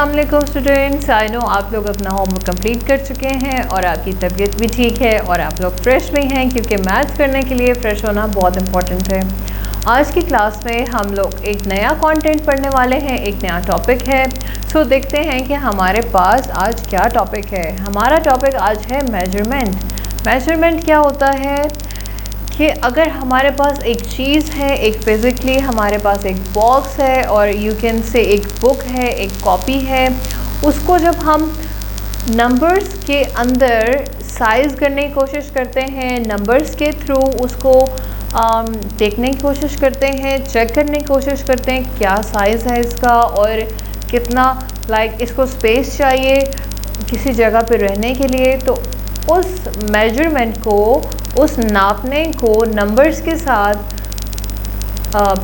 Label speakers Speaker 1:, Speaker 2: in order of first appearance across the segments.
Speaker 1: अस्सलामुअलैकुम students, I know आप लोग अपना होमवर्क कंप्लीट कर चुके हैं और आपकी तबीयत भी ठीक है और आप लोग फ्रेश भी हैं, क्योंकि मैथ्स करने के लिए फ़्रेश होना बहुत इम्पॉर्टेंट है। आज की क्लास में हम लोग एक नया कंटेंट पढ़ने वाले हैं, एक नया टॉपिक है। सो देखते हैं कि हमारे पास आज क्या टॉपिक है। हमारा टॉपिक आज है मेजरमेंट। मेजरमेंट क्या होता है कि अगर हमारे पास एक चीज़ है, एक फिज़िकली हमारे पास एक बॉक्स है और यू कैन से एक बुक है, एक कॉपी है, उसको जब हम नंबर्स के अंदर साइज़ करने की कोशिश करते हैं, नंबर्स के थ्रू उसको देखने की कोशिश करते हैं, चेक करने की कोशिश करते हैं क्या साइज़ है इसका और कितना इसको स्पेस चाहिए किसी जगह पे रहने के लिए, तो उस मेजरमेंट को, उस नापने को नंबर्स के साथ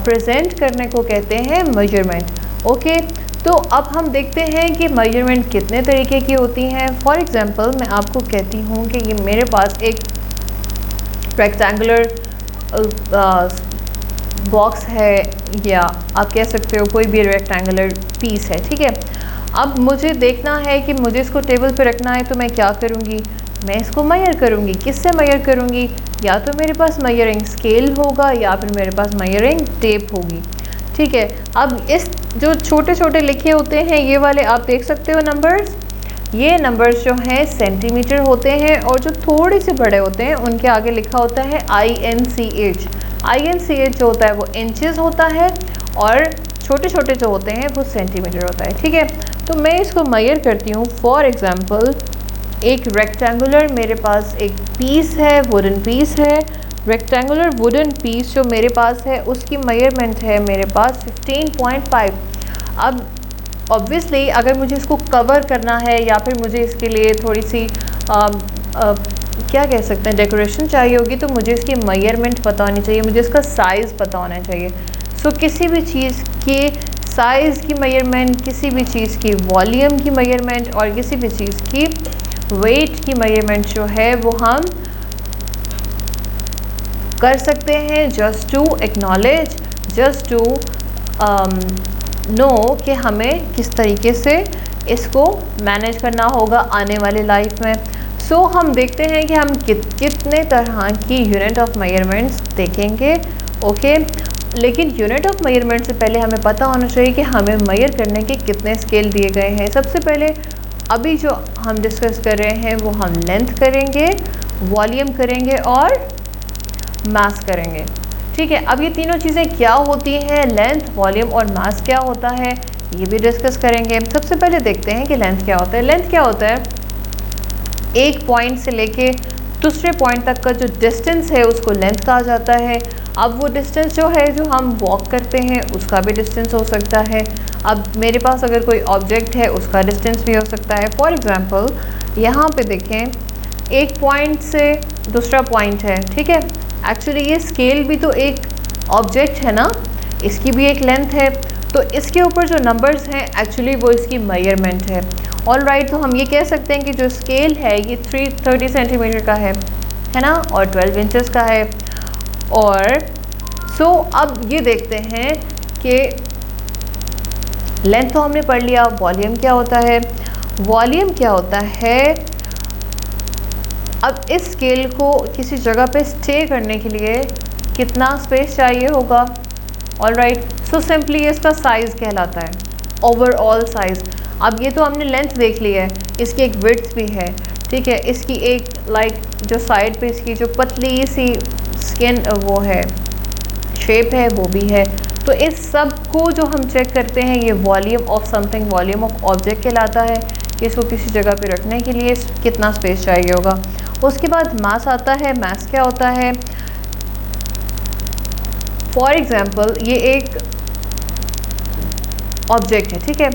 Speaker 1: प्रेजेंट करने को कहते हैं मेजरमेंट। ओके, तो अब हम देखते हैं कि मेजरमेंट कितने तरीके की होती हैं। फॉर एग्जांपल मैं आपको कहती हूँ कि ये मेरे पास एक रेक्टेंगुलर बॉक्स है, या आप कह सकते हो कोई भी रेक्टेंगुलर पीस है, ठीक है। अब मुझे देखना है कि मुझे इसको टेबल पे रखना है, तो मैं क्या करूँगी, मैं इसको मेजर करूँगी। किससे मेजर करूँगी? या तो मेरे पास मेजरिंग स्केल होगा या फिर मेरे पास मेजरिंग टेप होगी, ठीक है। अब इस जो छोटे छोटे लिखे होते हैं ये वाले आप देख सकते हो नंबर्स, ये नंबर्स जो हैं सेंटीमीटर होते हैं, और जो थोड़े से बड़े होते हैं उनके आगे लिखा होता है INCH। INCH जो होता है वो इंचेस होता है, और छोटे छोटे जो होते हैं वो सेंटीमीटर होता है, ठीक है। तो मैं इसको मेजर करती हूँ। फॉर एग्ज़ाम्पल एक रेक्टेंगुलर मेरे पास एक पीस है, वुडन पीस है। रेक्टेंगुलर वुडन पीस जो मेरे पास है उसकी मेजरमेंट है मेरे पास 15.5। अब ऑब्वियसली अगर मुझे इसको कवर करना है या फिर मुझे इसके लिए थोड़ी सी क्या कह सकते हैं डेकोरेशन चाहिए होगी, तो मुझे इसकी मेजरमेंट पता होनी चाहिए, मुझे इसका साइज़ पता होना चाहिए। सो किसी भी चीज़ के साइज़ की मेजरमेंट, किसी भी चीज़ की वॉल्यूम की मेजरमेंट और किसी भी चीज़ की वेट की मेजरमेंट जो है वो हम कर सकते हैं just to acknowledge, just to know कि हमें किस तरीके से इसको मैनेज करना होगा आने वाली लाइफ में। सो हम देखते हैं कि हम कितने तरह की यूनिट ऑफ मेजरमेंट्स देखेंगे। ओके, लेकिन यूनिट ऑफ मेजरमेंट से पहले हमें पता होना चाहिए कि हमें मेजर करने के कितने स्केल दिए गए हैं। सबसे पहले अभी जो हम डिस्कस कर रहे हैं वो हम लेंथ करेंगे, वॉल्यूम करेंगे और मास करेंगे, ठीक है। अब ये तीनों चीज़ें क्या होती हैं, लेंथ, वॉल्यूम और मास क्या होता है, ये भी डिस्कस करेंगे। सबसे पहले देखते हैं कि लेंथ क्या होता है। लेंथ क्या होता है, एक पॉइंट से लेके दूसरे पॉइंट तक का जो डिस्टेंस है उसको लेंथ कहा जाता है। अब वो डिस्टेंस जो है जो हम वॉक करते हैं उसका भी डिस्टेंस हो सकता है। अब मेरे पास अगर कोई ऑब्जेक्ट है उसका डिस्टेंस भी हो सकता है। फॉर एग्जांपल यहाँ पे देखें, एक पॉइंट से दूसरा पॉइंट है, ठीक है। एक्चुअली ये स्केल भी तो एक ऑब्जेक्ट है ना, इसकी भी एक लेंथ है, तो इसके ऊपर जो नंबर्स हैं एक्चुअली वो इसकी मेजरमेंट है। ऑल राइट, तो हम ये कह सकते हैं कि जो स्केल है ये 330 सेंटीमीटर का है ना, और 12 इंचेस का है। और सो अब ये देखते हैं कि लेंथ तो हमने पढ़ लिया, वॉल्यूम क्या होता है। वॉल्यूम क्या होता है, अब इस स्केल को किसी जगह पे स्टे करने के लिए कितना स्पेस चाहिए होगा। ऑल राइट, सो सिंपली इसका साइज़ कहलाता है, ओवरऑल साइज़। अब ये तो हमने लेंथ देख ली है, इसकी एक विड्थ भी है, ठीक है। इसकी एक जो साइड पे इसकी जो पतली सी स्किन वो है, शेप है, वो भी है। तो इस सब को जो हम चेक करते हैं ये volume of something, volume of object कहलाता है कि इसको किसी जगह पे रखने के लिए कितना स्पेस चाहिए होगा। उसके बाद मास आता है। मास क्या होता है, फॉर एग्जांपल ये एक ऑब्जेक्ट है, ठीक है।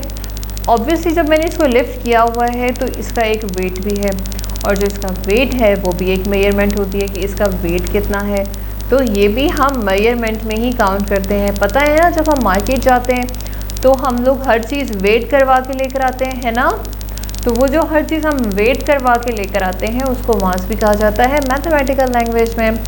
Speaker 1: ऑब्वियसली जब मैंने इसको लिफ्ट किया हुआ है तो इसका एक वेट भी है, और जो इसका वेट है वो भी एक मेजरमेंट होती है कि इसका वेट कितना है। तो ये भी हम मेजरमेंट में ही काउंट करते हैं। पता है ना, जब हम मार्केट जाते हैं तो हम लोग हर चीज़ वेट करवा के लेकर आते हैं, है ना। तो वो जो हर चीज़ हम वेट करवा के लेकर आते हैं उसको मास भी कहा जाता है मैथमेटिकल लैंग्वेज में।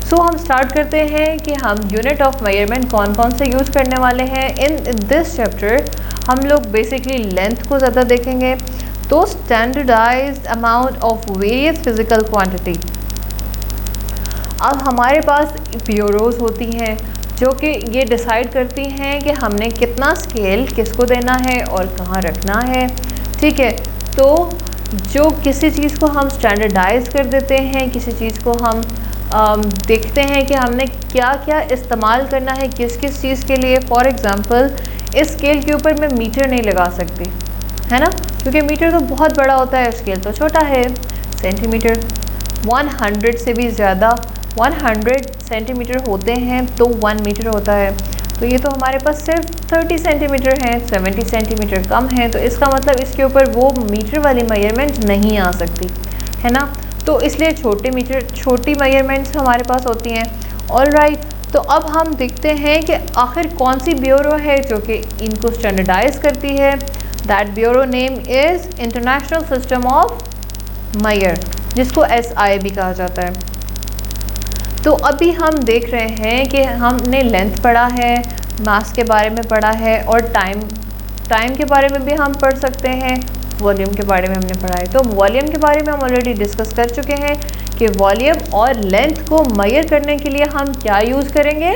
Speaker 1: सो हम स्टार्ट करते हैं कि हम यूनिट ऑफ मेजरमेंट कौन कौन से यूज़ करने वाले हैं इन दिस चैप्टर। हम लोग बेसिकली लेंथ को ज़्यादा देखेंगे। तो standardized amount of various physical quantity. अब हमारे पास ब्यूरोज होती हैं जो कि ये डिसाइड करती हैं कि हमने कितना स्केल किसको देना है और कहाँ रखना है, ठीक है। तो जो किसी चीज़ को हम स्टैंडर्डाइज कर देते हैं, किसी चीज़ को हम देखते हैं कि हमने क्या क्या इस्तेमाल करना है किस किस चीज़ के लिए। फॉर एग्ज़ाम्पल इस स्केल के ऊपर मैं मीटर नहीं लगा सकती, है ना, क्योंकि मीटर तो बहुत बड़ा होता है, स्केल तो छोटा है। सेंटीमीटर 100 से भी ज़्यादा 100 सेंटीमीटर होते हैं तो 1 मीटर होता है। तो ये तो हमारे पास सिर्फ 30 सेंटीमीटर हैं, 70 सेंटीमीटर कम है, तो इसका मतलब इसके ऊपर वो मीटर वाली मेजरमेंट नहीं आ सकती, है ना। तो इसलिए छोटी मेजरमेंट्स हमारे पास होती हैं। ऑलराइट, तो अब हम देखते हैं कि आखिर कौन सी ब्यूरो है जो कि इनको स्टैंडर्डाइज करती है। That bureau name is international system of मायर, जिसको SI भी कहा जाता है। तो अभी हम देख रहे हैं कि हमने लेंथ पढ़ा है, मास के बारे में पढ़ा है और टाइम के बारे में भी हम पढ़ सकते हैं, वॉल्यूम के बारे में हमने पढ़ा है। तो वॉल्यूम के बारे में हम ऑलरेडी डिस्कस कर चुके हैं कि वॉल्यूम और लेंथ को मेजर करने के लिए हम क्या यूज़ करेंगे,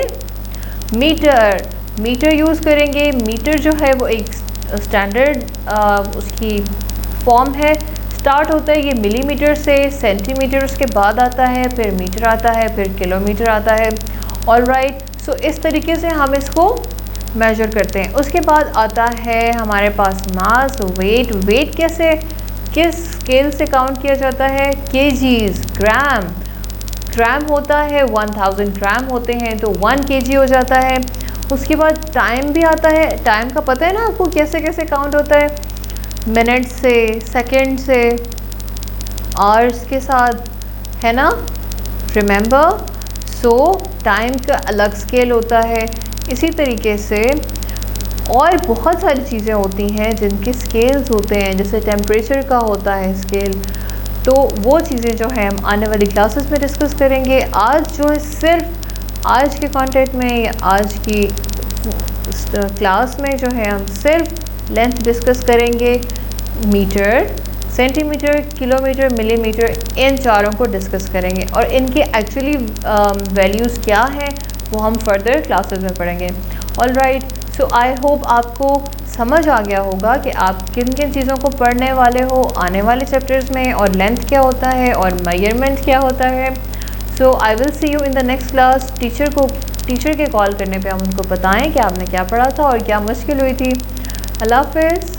Speaker 1: मीटर यूज़ करेंगे। मीटर जो है वो एक स्टैंडर्ड उसकी फॉर्म है, स्टार्ट होता है ये मिलीमीटर से, सेंटीमीटर उसके बाद आता है, फिर मीटर आता है, फिर किलोमीटर आता है। ऑलराइट, सो इस तरीके से हम इसको मेजर करते हैं। उसके बाद आता है हमारे पास मास, वेट कैसे किस स्केल से काउंट किया जाता है, केजीज, ग्राम होता है, 1000 ग्राम होते हैं तो 1 kg हो जाता है। उसके बाद टाइम भी आता है, टाइम का पता है ना आपको कैसे कैसे काउंट होता है, मिनट से, सेकंड से, आवर्स के साथ, है ना, रिमेंबर। सो टाइम का अलग स्केल होता है। इसी तरीके से और बहुत सारी चीज़ें होती हैं जिनके स्केल्स होते हैं, जैसे टेम्परेचर का होता है स्केल। तो वो चीज़ें जो है हम आने वाली क्लासेस में डिस्कस करेंगे। आज जो है सिर्फ आज के कंटेंट में या आज की क्लास में जो है हम सिर्फ लेंथ डिस्कस करेंगे, मीटर, सेंटीमीटर, किलोमीटर, मिलीमीटर, इन चारों को डिस्कस करेंगे और इनके एक्चुअली वैल्यूज़ क्या हैं वो हम फर्दर क्लासेस में पढ़ेंगे। ऑलराइट, सो आई होप आपको समझ आ गया होगा कि आप किन किन चीज़ों को पढ़ने वाले हो आने वाले चैप्टर्स में, और लेंथ क्या होता है और मेजरमेंट क्या होता है। So I will see you in the next class. Teacher के कॉल करने पे हम उनको बताएं कि आपने क्या पढ़ा था और क्या मुश्किल हुई थी। अल्लाह हाफ़िज़।